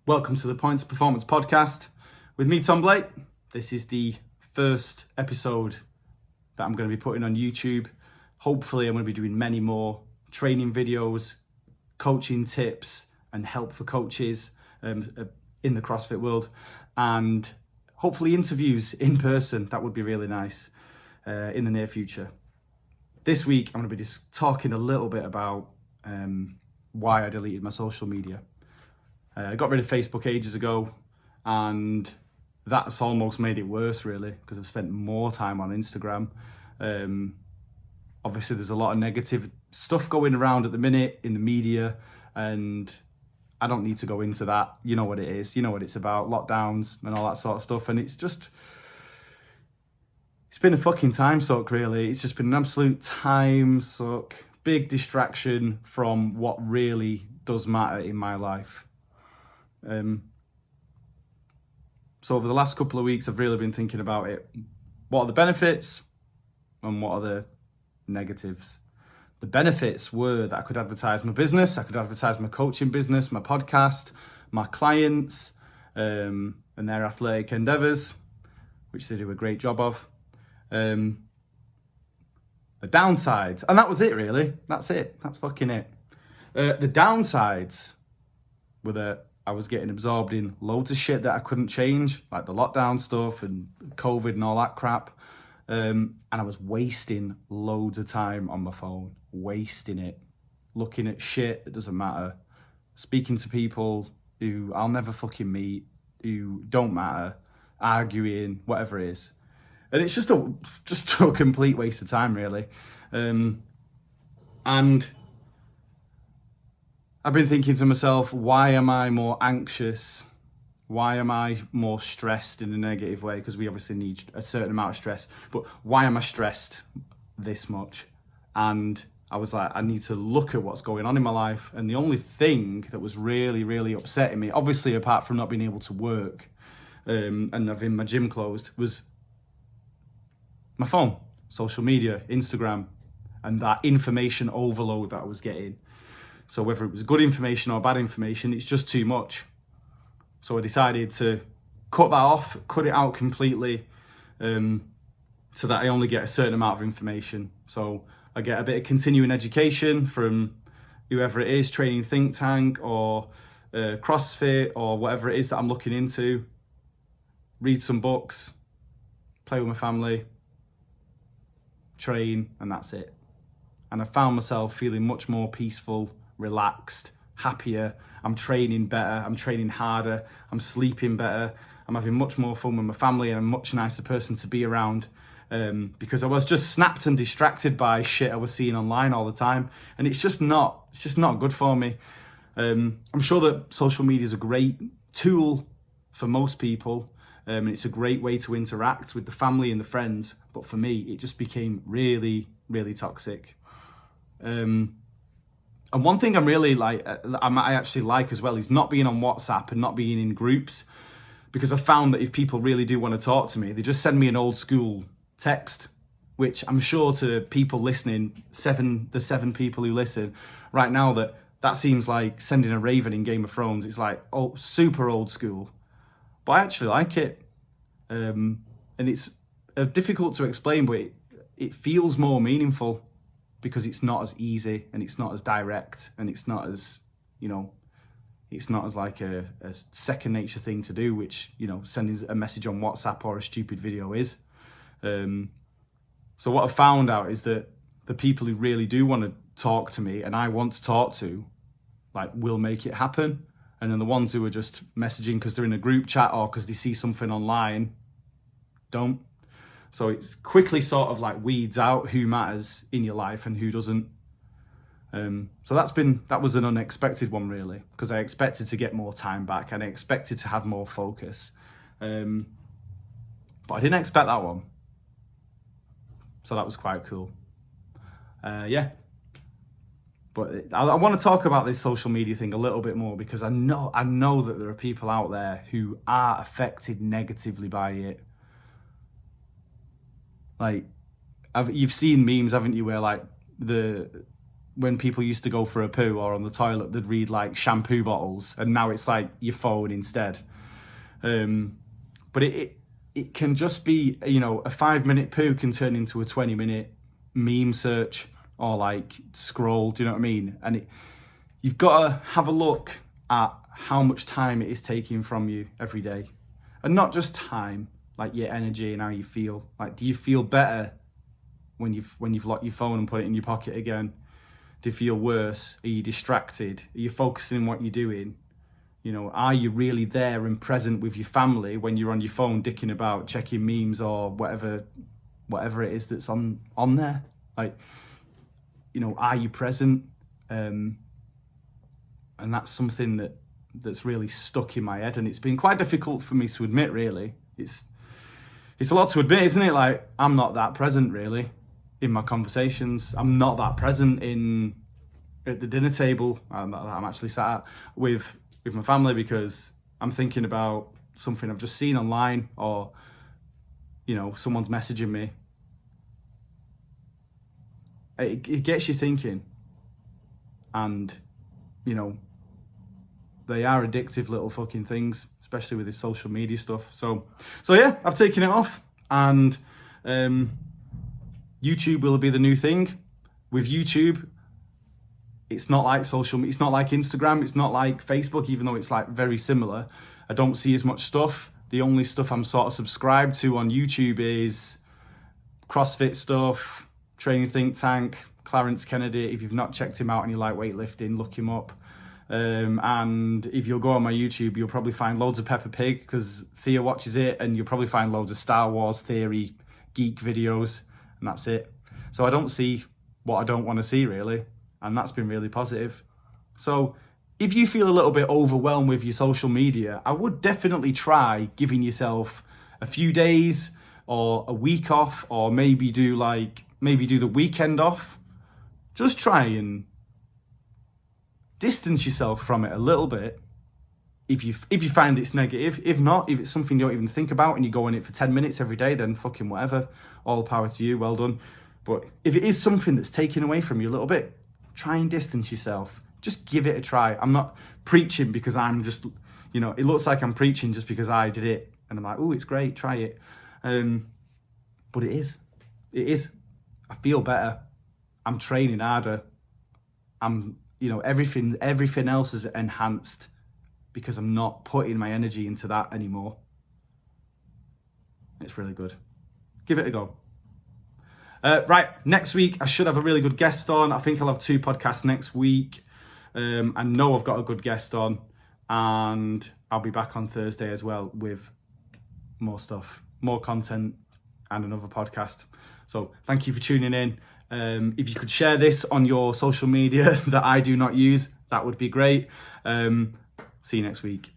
Welcome to the Points Performance Podcast with me, Tom Blake. This is the first episode that I'm going to be putting on YouTube. Hopefully, I'm going to be doing many more training videos, coaching tips, and help for coaches in the CrossFit world, and hopefully interviews in person. That would be really nice in the near future. This week, I'm going to be just talking a little bit about why I deleted my social media. I got rid of Facebook ages ago, and that's almost made it worse, really, because I've spent more time on Instagram. Obviously, there's a lot of negative stuff going around at the minute in the media, and I don't need to go into that. You know what it is. You know what it's about, lockdowns and all that sort of stuff. And it's been a fucking time suck, really. It's just been an absolute time suck, big distraction from what really does matter in my life. So over the last couple of weeks, I've really been thinking about it. What are the benefits and what are the negatives? The benefits were that I could advertise my business, I could advertise my coaching business, my podcast, my clients, and their athletic endeavors, which they do a great job of. The downsides, and that was it, really. That's it. That's fucking it. The downsides were that I was getting absorbed in loads of shit that I couldn't change, like the lockdown stuff and COVID and all that crap. And I was wasting loads of time on my phone, wasting it, looking at shit that doesn't matter, speaking to people who I'll never fucking meet, who don't matter, arguing, whatever it is. And it's just a complete waste of time, really. And I've been thinking to myself, why am I more anxious? Why am I more stressed in a negative way? Because we obviously need a certain amount of stress. But why am I stressed this much? And I was like, I need to look at what's going on in my life. And the only thing that was really, really upsetting me, obviously apart from not being able to work and having my gym closed, was my phone, social media, Instagram, and that information overload that I was getting. So whether it was good information or bad information, it's just too much. So I decided to cut that off, cut it out completely, so that I only get a certain amount of information. So I get a bit of continuing education from whoever it is, Training Think Tank or CrossFit or whatever it is that I'm looking into. Read some books, play with my family, train, and that's it. And I found myself feeling much more peaceful, relaxed, happier. I'm training better, I'm training harder, I'm sleeping better, I'm having much more fun with my family, and I'm a much nicer person to be around, because I was just snapped and distracted by shit I was seeing online all the time, and it's just not good for me. I'm sure that social media is a great tool for most people, and it's a great way to interact with the family and the friends, but for me it just became really, really toxic. And one thing I actually like as well is not being on WhatsApp and not being in groups, because I found that if people really do want to talk to me, they just send me an old school text, which I'm sure to people listening, the seven people who listen right now, that seems like sending a raven in Game of Thrones. It's like, oh, super old school. But I actually like it. And it's difficult to explain, but it feels more meaningful, because it's not as easy and it's not as direct and it's not as, it's not as like a second nature thing to do, which, sending a message on WhatsApp or a stupid video is. So what I've found out is that the people who really do want to talk to me and I want to talk to, will make it happen. And then the ones who are just messaging because they're in a group chat or because they see something online, don't. So it's quickly sort of weeds out who matters in your life and who doesn't. So that was an unexpected one, really, because I expected to get more time back and I expected to have more focus. But I didn't expect that one. So that was quite cool. Yeah. But I want to talk about this social media thing a little bit more, because I know that there are people out there who are affected negatively by it. You've seen memes, haven't you, where the when people used to go for a poo or on the toilet, they'd read like shampoo bottles, and now it's like your phone instead. But it can just be, you know, a 5-minute poo can turn into a 20-minute meme search or like scroll, do you know what I mean? And you've got to have a look at how much time it is taking from you every day. And not just time, like your energy and how you feel. Like, do you feel better when you've locked your phone and put it in your pocket again? Do you feel worse? Are you distracted? Are you focusing on what you're doing? You know, are you really there and present with your family when you're on your phone dicking about, checking memes or whatever it is that's on there? Like, you know, are you present? And that's something that's really stuck in my head, and it's been quite difficult for me to admit, really. It's a lot to admit, isn't it? Like, I'm not that present, really, in my conversations. I'm not that present at the dinner table I'm actually sat at with my family, because I'm thinking about something I've just seen online, or, you know, someone's messaging me. It gets you thinking, and, you know, they are addictive little fucking things, especially with this social media stuff. So yeah, I've taken it off, and YouTube will be the new thing. With YouTube, it's not like it's not like Instagram, it's not like Facebook, even though it's like very similar. I don't see as much stuff. The only stuff I'm sort of subscribed to on YouTube is CrossFit stuff, Training Think Tank, Clarence Kennedy. If you've not checked him out and you like weightlifting, look him up. And if you'll go on my YouTube, you'll probably find loads of Peppa Pig, because Thea watches it, and you'll probably find loads of Star Wars theory geek videos, and that's it. So I don't see what I don't want to see, really, and that's been really positive. So if you feel a little bit overwhelmed with your social media, I would definitely try giving yourself a few days or a week off, or maybe do the weekend off. Just try and distance yourself from it a little bit if you find it's negative. If not, if it's something you don't even think about and you go on it for 10 minutes every day, then fucking whatever. All power to you, well done. But if it is something that's taken away from you a little bit, try and distance yourself. Just give it a try. I'm not preaching because I'm just, you know, it looks like I'm preaching just because I did it and I'm like, oh, it's great, try it. But it is. I feel better. I'm training harder. You know, everything else is enhanced because I'm not putting my energy into that anymore. It's really good. Give it a go. Right, next week I should have a really good guest on. I think I'll have 2 podcasts next week. I know I've got a good guest on, and I'll be back on Thursday as well with more stuff, more content, and another podcast. So thank you for tuning in. If you could share this on your social media that I do not use, that would be great. See you next week.